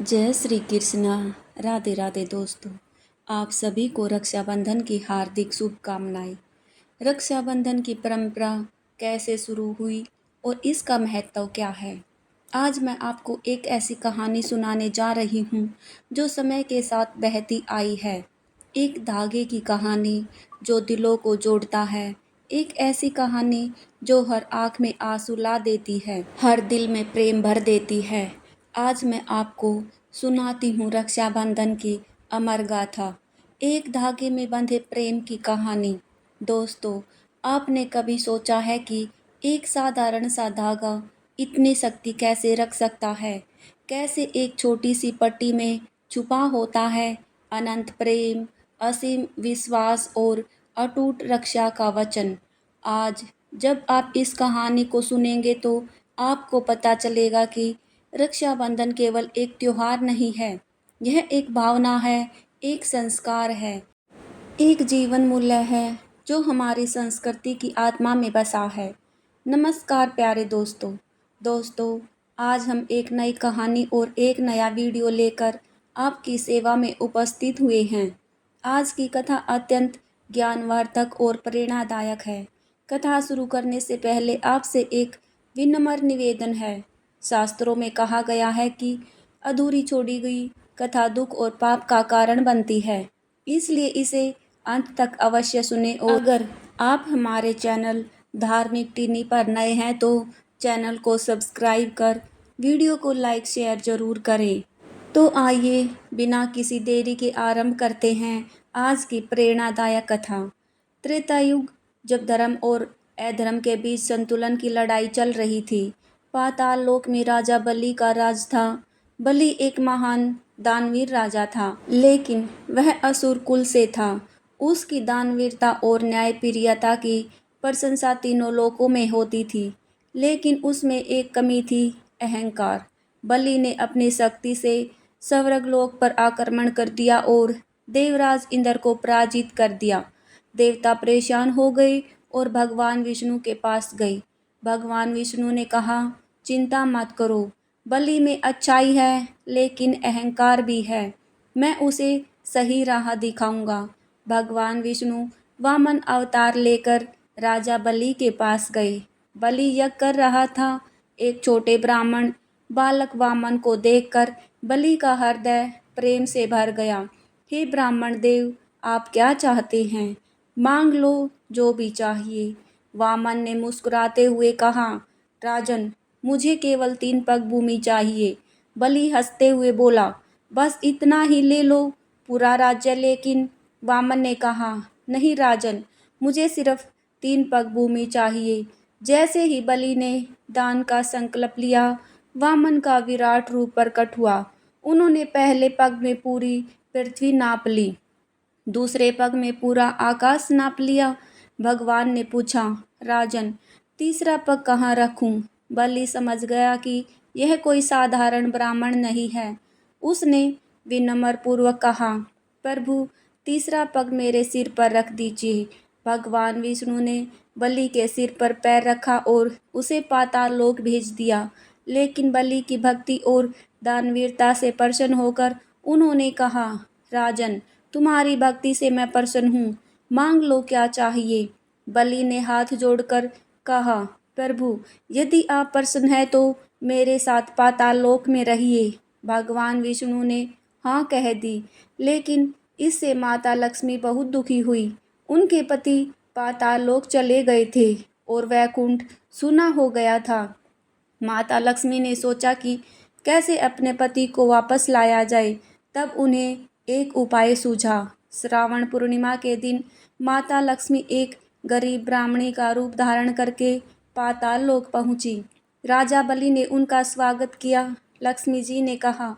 जय श्री कृष्णा। राधे राधे दोस्तों। आप सभी को रक्षाबंधन की हार्दिक शुभकामनाएं। रक्षाबंधन की परंपरा कैसे शुरू हुई और इसका महत्व क्या है, आज मैं आपको एक ऐसी कहानी सुनाने जा रही हूँ जो समय के साथ बहती आई है। एक धागे की कहानी जो दिलों को जोड़ता है। एक ऐसी कहानी जो हर आँख में आंसू ला देती है, हर दिल में प्रेम भर देती है। आज मैं आपको सुनाती हूँ रक्षाबंधन की अमर गाथा, एक धागे में बंधे प्रेम की कहानी। दोस्तों, आपने कभी सोचा है कि एक साधारण सा धागा इतनी शक्ति कैसे रख सकता है? कैसे एक छोटी सी पट्टी में छुपा होता है अनंत प्रेम, असीम विश्वास और अटूट रक्षा का वचन। आज जब आप इस कहानी को सुनेंगे तो आपको पता चलेगा कि रक्षाबंधन केवल एक त्योहार नहीं है, यह एक भावना है, एक संस्कार है, एक जीवन मूल्य है जो हमारी संस्कृति की आत्मा में बसा है। नमस्कार प्यारे दोस्तों, आज हम एक नई कहानी और एक नया वीडियो लेकर आपकी सेवा में उपस्थित हुए हैं। आज की कथा अत्यंत ज्ञानवर्धक और प्रेरणादायक है। कथा शुरू करने से पहले आपसे एक विनम्र निवेदन है। शास्त्रों में कहा गया है कि अधूरी छोड़ी गई कथा दुख और पाप का कारण बनती है, इसलिए इसे अंत तक अवश्य सुने। और अगर आप हमारे चैनल धार्मिक टीनी पर नए हैं तो चैनल को सब्सक्राइब कर वीडियो को लाइक शेयर जरूर करें। तो आइए बिना किसी देरी के आरंभ करते हैं आज की प्रेरणादायक कथा। त्रेता युग, जब धर्म और अधर्म के बीच संतुलन की लड़ाई चल रही थी, पाताल लोक में राजा बलि का राज था। बलि एक महान दानवीर राजा था, लेकिन वह असुर कुल से था। उसकी दानवीरता और न्यायप्रियता की प्रशंसा तीनों लोकों में होती थी, लेकिन उसमें एक कमी थी, अहंकार। बलि ने अपनी शक्ति से स्वर्गलोक पर आक्रमण कर दिया और देवराज इंद्र को पराजित कर दिया। देवता परेशान हो गए और भगवान विष्णु के पास गए। भगवान विष्णु ने कहा, चिंता मत करो, बलि में अच्छाई है लेकिन अहंकार भी है, मैं उसे सही राह दिखाऊंगा। भगवान विष्णु वामन अवतार लेकर राजा बलि के पास गए। बलि यज्ञ कर रहा था। एक छोटे ब्राह्मण बालक वामन को देखकर बलि का हृदय प्रेम से भर गया। हे ब्राह्मण देव, आप क्या चाहते हैं? मांग लो जो भी चाहिए। वामन ने मुस्कुराते हुए कहा, राजन, मुझे केवल 3 पग भूमि चाहिए। बलि हंसते हुए बोला, बस इतना ही ले लो, पूरा राज्य? लेकिन वामन ने कहा, नहीं राजन, मुझे सिर्फ 3 पग भूमि चाहिए। जैसे ही बलि ने दान का संकल्प लिया, वामन का विराट रूप प्रकट हुआ। उन्होंने पहले पग में पूरी पृथ्वी नाप ली, दूसरे पग में पूरा आकाश नाप लिया। भगवान ने पूछा, राजन, तीसरा पग कहाँ रखूं? बलि समझ गया कि यह कोई साधारण ब्राह्मण नहीं है। उसने विनम्र पूर्वक कहा, प्रभु, तीसरा पग मेरे सिर पर रख दीजिए। भगवान विष्णु ने बलि के सिर पर पैर रखा और उसे पाताल लोक भेज दिया। लेकिन बलि की भक्ति और दानवीरता से प्रसन्न होकर उन्होंने कहा, राजन, तुम्हारी भक्ति से मैं प्रसन्न हूँ, मांग लो क्या चाहिए। बलि ने हाथ जोड़कर कहा, प्रभु, यदि आप प्रसन्न हैं तो मेरे साथ पाताल लोक में रहिए। भगवान विष्णु ने हाँ कह दी, लेकिन इससे माता लक्ष्मी बहुत दुखी हुई। उनके पति पाताल लोक चले गए थे और वैकुंठ सूना हो गया था। माता लक्ष्मी ने सोचा कि कैसे अपने पति को वापस लाया जाए। तब उन्हें एक उपाय सूझा। श्रावण पूर्णिमा के दिन माता लक्ष्मी एक गरीब ब्राह्मणी का रूप धारण करके पाताल लोक पहुंची। राजा बलि ने उनका स्वागत किया। लक्ष्मी जी ने कहा,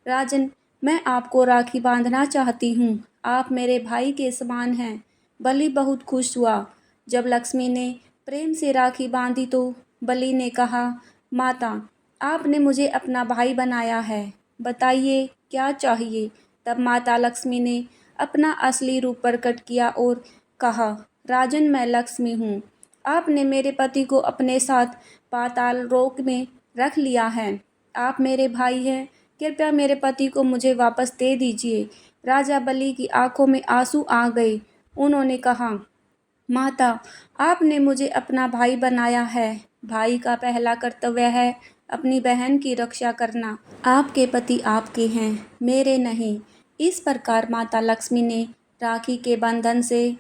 राजन, मैं आपको राखी बांधना चाहती हूँ, आप मेरे भाई के समान हैं। बलि बहुत खुश हुआ। जब लक्ष्मी ने प्रेम से राखी बांधी तो बलि ने कहा, माता, आपने मुझे अपना भाई बनाया है, बताइए क्या चाहिए। तब माता लक्ष्मी ने अपना असली रूप प्रकट किया और कहा, राजन, मैं लक्ष्मी हूँ। आपने मेरे पति को अपने साथ पाताल लोक में रख लिया है। आप मेरे भाई हैं, कृपया मेरे पति को मुझे वापस दे दीजिए। राजा बलि की आंखों में आंसू आ गए। उन्होंने कहा, माता, आपने मुझे अपना भाई बनाया है। भाई का पहला कर्तव्य है अपनी बहन की रक्षा करना। आपके पति आपके हैं, मेरे नहीं। इस प्रकार माता लक्ष्मी ने राखी के बंधन से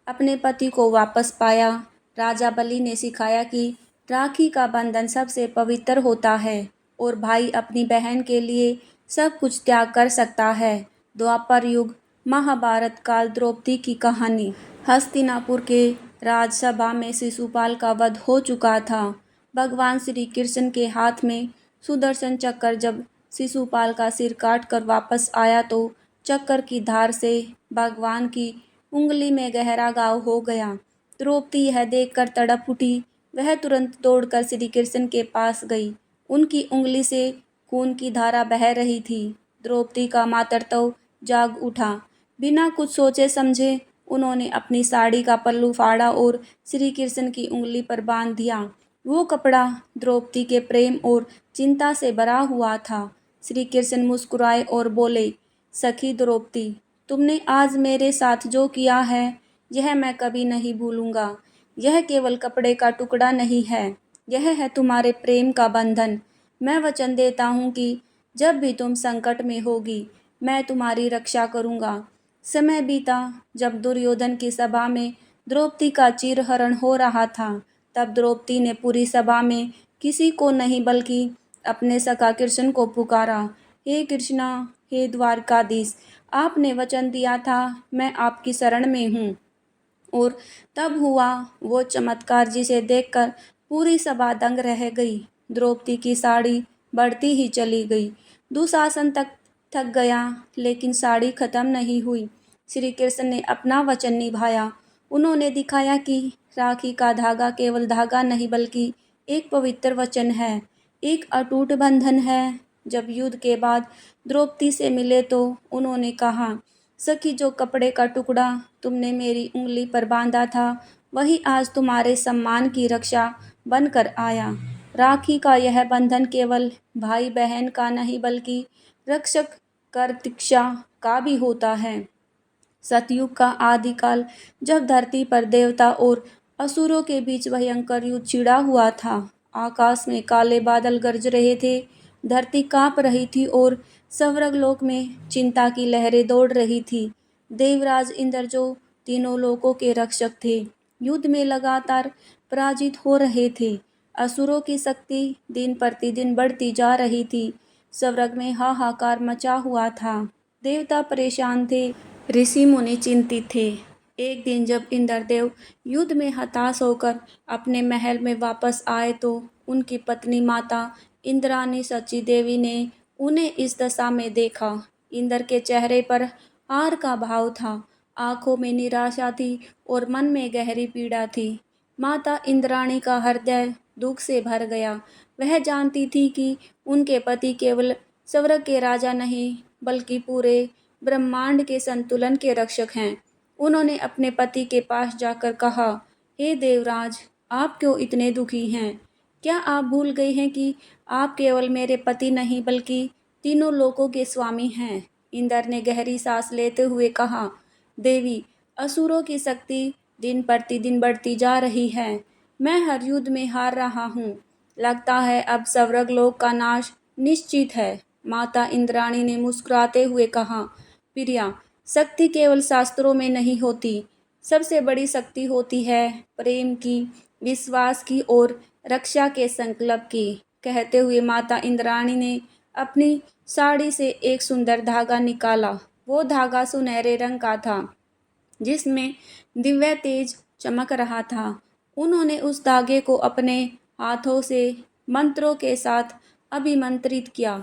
अपने पति को वापस पाया। राजा बलि ने सिखाया कि राखी का बंधन सबसे पवित्र होता है और भाई अपनी बहन के लिए सब कुछ त्याग कर सकता है। द्वापर युग, महाभारत काल, द्रौपदी की कहानी। हस्तिनापुर के राजसभा में शिशुपाल का वध हो चुका था। भगवान श्री कृष्ण के हाथ में सुदर्शन चक्र जब शिशुपाल का सिर काट कर वापस आया तो चक्र की धार से भगवान की उंगली में गहरा घाव हो गया। द्रौपदी यह देखकर तड़प उठी। वह तुरंत दौड़कर श्री कृष्ण के पास गई। उनकी उंगली से खून की धारा बह रही थी। द्रौपदी का मातृत्व जाग उठा। बिना कुछ सोचे समझे उन्होंने अपनी साड़ी का पल्लू फाड़ा और श्री कृष्ण की उंगली पर बांध दिया। वो कपड़ा द्रौपदी के प्रेम और चिंता से भरा हुआ था। श्री कृष्ण मुस्कुराए और बोले, सखी द्रौपदी, तुमने आज मेरे साथ जो किया है यह मैं कभी नहीं भूलूंगा। यह केवल कपड़े का टुकड़ा नहीं है, यह है तुम्हारे प्रेम का बंधन। मैं वचन देता हूँ कि जब भी तुम संकट में होगी मैं तुम्हारी रक्षा करूँगा। समय बीता। जब दुर्योधन की सभा में द्रौपदी का चीरहरण हो रहा था तब द्रौपदी ने पूरी सभा में किसी को नहीं बल्कि अपने सखा कृष्ण को पुकारा, हे कृष्णा, हे द्वारकाधीश, आपने वचन दिया था मैं आपकी शरण में हूँ। और तब हुआ वो चमत्कार जिसे देखकर पूरी सभा दंग रह गई। द्रौपदी की साड़ी बढ़ती ही चली गई। दुशासन तक थक गया लेकिन साड़ी खत्म नहीं हुई। श्री कृष्ण ने अपना वचन निभाया। उन्होंने दिखाया कि राखी का धागा केवल धागा नहीं बल्कि एक पवित्र वचन है, एक अटूट बंधन है। जब युद्ध के बाद द्रौपदी से मिले तो उन्होंने कहा, सखी, जो कपड़े का टुकड़ा तुमने मेरी उंगली पर बांधा था वही आज तुम्हारे सम्मान की रक्षा बनकर आया। राखी का यह बंधन केवल भाई बहन का नहीं बल्कि रक्षक कर्तिक्षा का भी होता है। सतयुग का आदिकाल, जब धरती पर देवता और असुरों के बीच भयंकर युद्ध छिड़ा हुआ था। आकाश में काले बादल गरज रहे थे, धरती कांप रही थी और स्वर्गलोक में चिंता की लहरें दौड़ रही थी। देवराज इंद्र, जो तीनों लोकों के रक्षक थे, युद्ध में लगातार पराजित हो रहे थे। असुरों की शक्ति दिन प्रतिदिन बढ़ती जा रही थी। स्वर्ग में हाहाकार मचा हुआ था। देवता परेशान थे, ऋषि मुनि चिंतित थे। एक दिन जब इंद्रदेव युद्ध में हताश होकर अपने महल में वापस आए तो उनकी पत्नी माता इंद्राणी सची देवी ने उन्हें इस दशा में देखा। इंद्र के चेहरे पर हार का भाव था, आंखों में निराशा थी और मन में गहरी पीड़ा थी। माता इंद्राणी का हृदय दुख से भर गया। वह जानती थी कि उनके पति केवल स्वर्ग के राजा नहीं बल्कि पूरे ब्रह्मांड के संतुलन के रक्षक हैं। उन्होंने अपने पति के पास जाकर कहा, हे देवराज, आप क्यों इतने दुखी हैं? क्या आप भूल गए हैं कि आप केवल मेरे पति नहीं बल्कि तीनों लोकों के स्वामी हैं? इंद्र ने गहरी सांस लेते हुए कहा, देवी, असुरों की शक्ति दिन प्रतिदिन बढ़ती जा रही है। मैं हर युद्ध में हार रहा हूँ। लगता है अब स्वर्गलोक का नाश निश्चित है। माता इंद्राणी ने मुस्कुराते हुए कहा, प्रिया, शक्ति केवल शास्त्रों में नहीं होती। सबसे बड़ी शक्ति होती है प्रेम की, विश्वास की और रक्षा के संकल्प की। कहते हुए माता इंद्राणी ने अपनी साड़ी से एक सुंदर धागा निकाला। वो धागा सुनहरे रंग का था जिसमें दिव्य तेज चमक रहा था। उन्होंने उस धागे को अपने हाथों से मंत्रों के साथ अभिमंत्रित किया।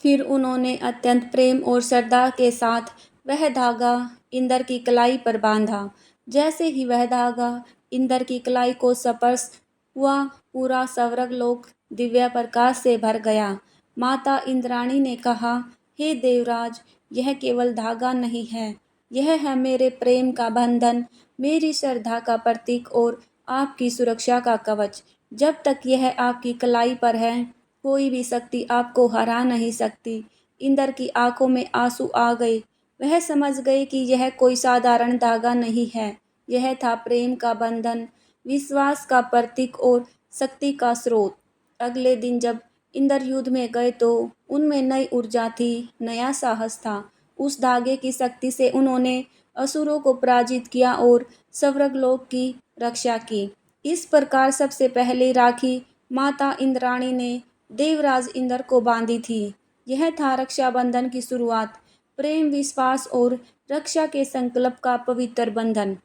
फिर उन्होंने अत्यंत प्रेम और श्रद्धा के साथ वह धागा इंद्र की कलाई पर बांधा। जैसे ही वह धागा इंद्र की कलाई को स्पर्श हुआ, पूरा स्वर्गलोक दिव्य प्रकाश से भर गया। माता इंद्राणी ने कहा, हे देवराज, यह केवल धागा नहीं है, यह है मेरे प्रेम का बंधन, मेरी श्रद्धा का प्रतीक और आपकी सुरक्षा का कवच। जब तक यह आपकी कलाई पर है कोई भी शक्ति आपको हरा नहीं सकती। इंद्र की आंखों में आंसू आ गए। वह समझ गए कि यह कोई साधारण धागा नहीं है, यह था प्रेम का बंधन, विश्वास का प्रतीक और शक्ति का स्रोत। अगले दिन जब इंद्र युद्ध में गए तो उनमें नई ऊर्जा थी, नया साहस था। उस धागे की शक्ति से उन्होंने असुरों को पराजित किया और स्वर्गलोक की रक्षा की। इस प्रकार सबसे पहले राखी माता इंद्राणी ने देवराज इंद्र को बांधी थी। यह था रक्षाबंधन की शुरुआत, प्रेम, विश्वास और रक्षा के संकल्प का पवित्र बंधन।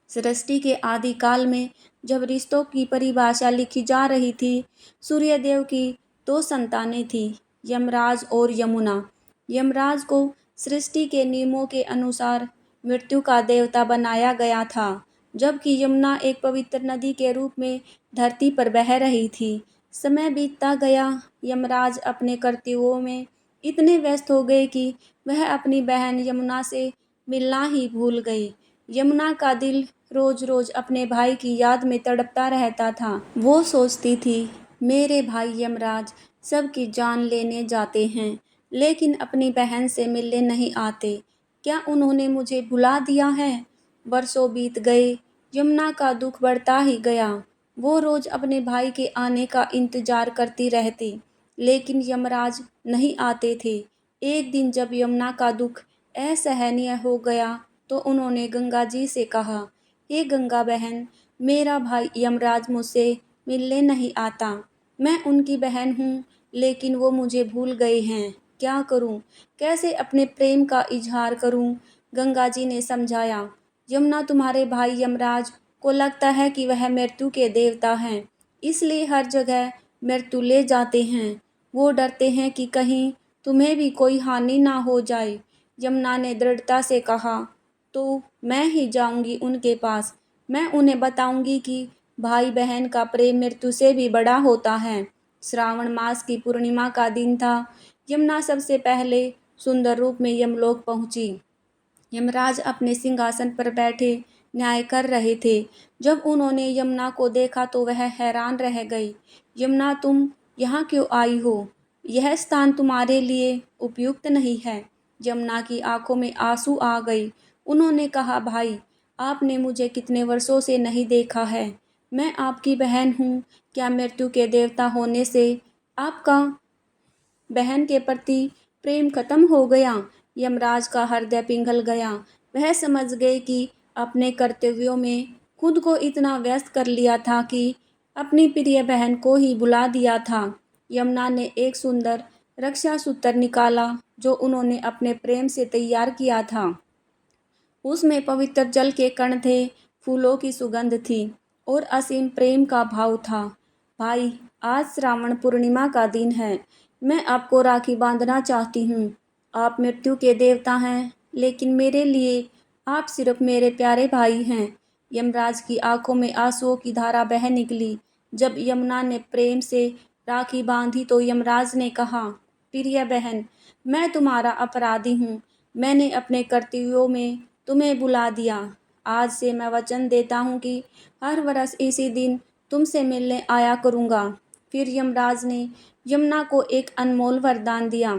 सृष्टि के आदिकाल में जब रिश्तों की परिभाषा लिखी जा रही थी, सूर्यदेव की दो संतानें थीं, यमराज और यमुना। यमराज को सृष्टि के नियमों के अनुसार मृत्यु का देवता बनाया गया था, जबकि यमुना एक पवित्र नदी के रूप में धरती पर बह रही थी। समय बीतता गया, यमराज अपने कर्तव्यों में इतने व्यस्त हो गए कि वह अपनी बहन यमुना से मिलना ही भूल गए। यमुना का दिल रोज रोज अपने भाई की याद में तड़पता रहता था। वो सोचती थी, मेरे भाई यमराज सबकी जान लेने जाते हैं, लेकिन अपनी बहन से मिलने नहीं आते। क्या उन्होंने मुझे भुला दिया है? वर्षों बीत गए, यमुना का दुख बढ़ता ही गया। वो रोज अपने भाई के आने का इंतजार करती रहती, लेकिन यमराज नहीं आते थे। एक दिन जब यमुना का दुख असहनीय हो गया तो उन्होंने गंगा जी से कहा, हे गंगा बहन, मेरा भाई यमराज मुझसे मिलने नहीं आता। मैं उनकी बहन हूँ, लेकिन वो मुझे भूल गए हैं। क्या करूँ? कैसे अपने प्रेम का इजहार करूँ? गंगा जी ने समझाया, यमुना, तुम्हारे भाई यमराज को लगता है कि वह मृत्यु के देवता हैं, इसलिए हर जगह मृत्यु ले जाते हैं। वो डरते हैं कि कहीं तुम्हें भी कोई हानि ना हो जाए। यमुना ने दृढ़ता से कहा, तो मैं ही जाऊंगी उनके पास। मैं उन्हें बताऊंगी कि भाई बहन का प्रेम मृत्यु से भी बड़ा होता है। श्रावण मास की पूर्णिमा का दिन था। यमुना सबसे पहले सुंदर रूप में यमलोक पहुंची। यमराज अपने सिंहासन पर बैठे न्याय कर रहे थे। जब उन्होंने यमुना को देखा तो वह हैरान रह गई। यमुना, तुम यहाँ क्यों आई हो? यह स्थान तुम्हारे लिए उपयुक्त नहीं है। यमुना की आंखों में आंसू आ गई। उन्होंने कहा, भाई, आपने मुझे कितने वर्षों से नहीं देखा है। मैं आपकी बहन हूँ। क्या मृत्यु के देवता होने से आपका बहन के प्रति प्रेम खत्म हो गया? यमराज का हृदय पिघल गया। वह समझ गए कि अपने कर्तव्यों में खुद को इतना व्यस्त कर लिया था कि अपनी प्रिय बहन को ही भुला दिया था। यमुना ने एक सुंदर रक्षा सूत्र निकाला जो उन्होंने अपने प्रेम से तैयार किया था। उसमें पवित्र जल के कण थे, फूलों की सुगंध थी और असीम प्रेम का भाव था। भाई, आज श्रावण पूर्णिमा का दिन है। मैं आपको राखी बांधना चाहती हूँ। आप मृत्यु के देवता हैं, लेकिन मेरे लिए आप सिर्फ मेरे प्यारे भाई हैं। यमराज की आंखों में आंसुओं की धारा बह निकली। जब यमुना ने प्रेम से राखी बांधी तो यमराज ने कहा, प्रिय बहन, मैं तुम्हारा अपराधी हूँ। मैंने अपने कर्तव्यों में तुम्हें बुला दिया। आज से मैं वचन देता हूँ कि हर वर्ष इसी दिन तुमसे मिलने आया करूँगा। फिर यमराज ने यमुना को एक अनमोल वरदान दिया,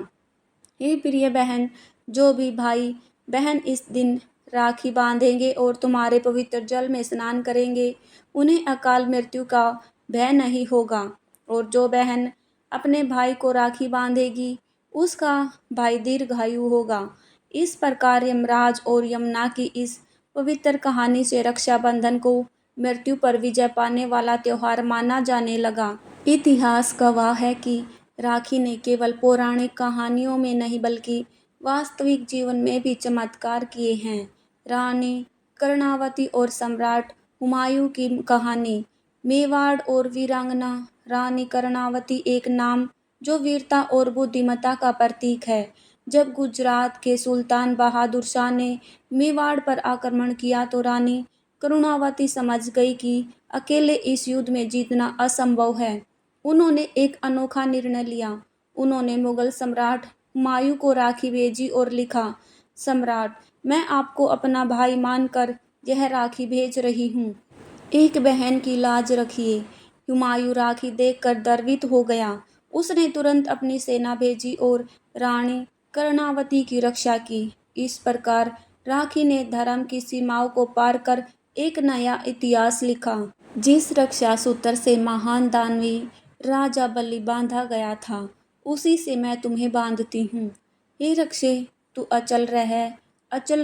हे प्रिय बहन, जो भी भाई बहन इस दिन राखी बांधेंगे और तुम्हारे पवित्र जल में स्नान करेंगे, उन्हें अकाल मृत्यु का भय नहीं होगा। और जो बहन अपने भाई को राखी बांधेगी, उसका भाई दीर्घायु होगा। इस प्रकार यमराज और यमुना की इस पवित्र कहानी से रक्षाबंधन को मृत्यु पर विजय पाने वाला त्योहार माना जाने लगा। इतिहास गवाह है कि राखी ने केवल पौराणिक कहानियों में नहीं बल्कि वास्तविक जीवन में भी चमत्कार किए हैं। रानी कर्णावती और सम्राट हुमायूं की कहानी। मेवाड़ और वीरांगना। रानी कर्णावती एक नाम जो वीरता और बुद्धिमत्ता का प्रतीक है। जब गुजरात के सुल्तान बहादुर शाह ने मेवाड़ पर आक्रमण किया तो रानी करुणावती समझ गई कि अकेले इस युद्ध में जीतना असंभव है। उन्होंने एक अनोखा निर्णय लिया। उन्होंने मुगल सम्राट हुमायूं को राखी भेजी और लिखा, सम्राट, मैं आपको अपना भाई मानकर यह राखी भेज रही हूँ। एक बहन की लाज रखिए। हुमायूं राखी देखकर द्रवित हो गया। उसने तुरंत अपनी सेना भेजी और रानी कर्णावती की रक्षा की। इस प्रकार राखी ने धर्म की सीमाओं को पार कर एक नया इतिहास लिखा। जिस रक्षा सूत्र से महान दानवी राजा बलि बांधा गया था, उसी से मैं तुम्हें बांधती हूँ। हे रक्षे, तू अचल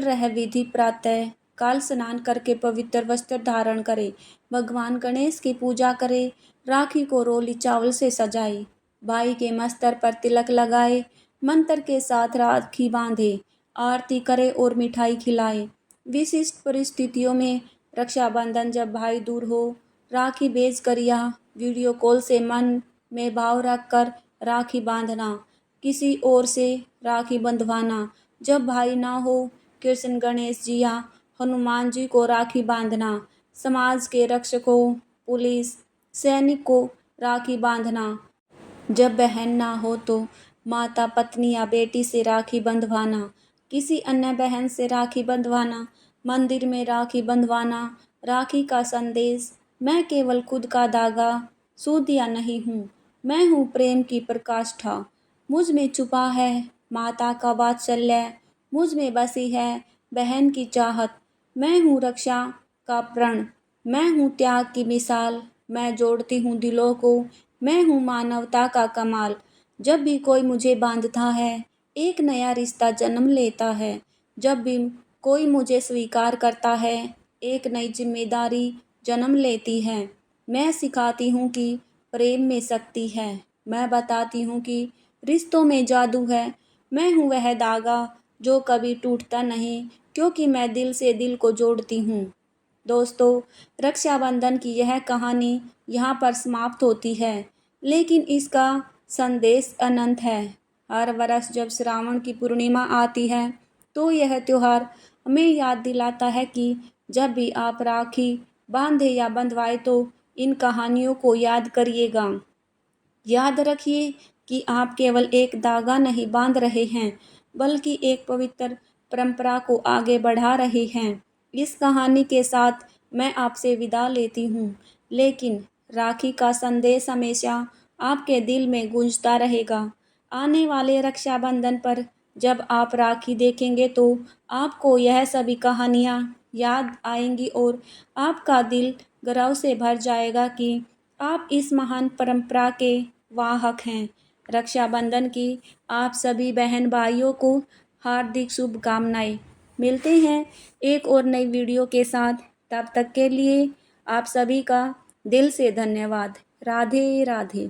रह विधि प्रातः काल स्नान करके पवित्र वस्त्र धारण करे, भगवान गणेश की पूजा करे, राखी को रोली चावल से सजाए, भाई के मस्तर पर तिलक लगाए, मंत्र के साथ राखी बांधे, आरती करे और मिठाई खिलाए। विशिष्ट परिस्थितियों में रक्षाबंधन जब भाई दूर हो, राखी भेजकर या वीडियो कॉल से मन में भाव रखकर राखी बांधना। किसी और से राखी बंधवाना। जब भाई ना हो, कृष्ण, गणेश जी या हनुमान जी को राखी बांधना। समाज के रक्षकों, पुलिस, सैनिक को राखी बांधना। जब बहन ना हो तो माता, पत्नी या बेटी से राखी बंधवाना। किसी अन्य बहन से राखी बंधवाना। मंदिर में राखी बंधवाना। राखी का संदेश, मैं केवल खुद का धागा सूदिया नहीं हूँ, मैं हूँ प्रेम की प्रकाष्ठा। मुझ में छुपा है माता का वात्सल्य, मुझ में बसी है बहन की चाहत। मैं हूँ रक्षा का प्रण, मैं हूँ त्याग की मिसाल, मैं जोड़ती हूँ दिलों को, मैं हूँ मानवता का कमाल। जब भी कोई मुझे बांधता है, एक नया रिश्ता जन्म लेता है। जब भी कोई मुझे स्वीकार करता है, एक नई जिम्मेदारी जन्म लेती है। मैं सिखाती हूँ कि प्रेम में शक्ति है। मैं बताती हूँ कि रिश्तों में जादू है। मैं हूँ वह धागा जो कभी टूटता नहीं, क्योंकि मैं दिल से दिल को जोड़ती हूँ। दोस्तों, रक्षाबंधन की यह कहानी यहाँ पर समाप्त होती है, लेकिन इसका संदेश अनंत है। हर वर्ष जब श्रावण की पूर्णिमा आती है, तो यह त्योहार हमें याद दिलाता है कि जब भी आप राखी बांधे या बंधवाए तो इन कहानियों को याद करिएगा। याद रखिए कि आप केवल एक धागा नहीं बांध रहे हैं, बल्कि एक पवित्र परंपरा को आगे बढ़ा रहे हैं। इस कहानी के साथ मैं आपसे विदा लेती हूँ, लेकिन राखी का संदेश हमेशा आपके दिल में गूंजता रहेगा। आने वाले रक्षाबंधन पर जब आप राखी देखेंगे तो आपको यह सभी कहानियाँ याद आएंगी और आपका दिल गर्व से भर जाएगा कि आप इस महान परंपरा के वाहक हैं। रक्षाबंधन की आप सभी बहन भाइयों को हार्दिक शुभकामनाएं। मिलते हैं एक और नई वीडियो के साथ। तब तक के लिए आप सभी का दिल से धन्यवाद। राधे राधे।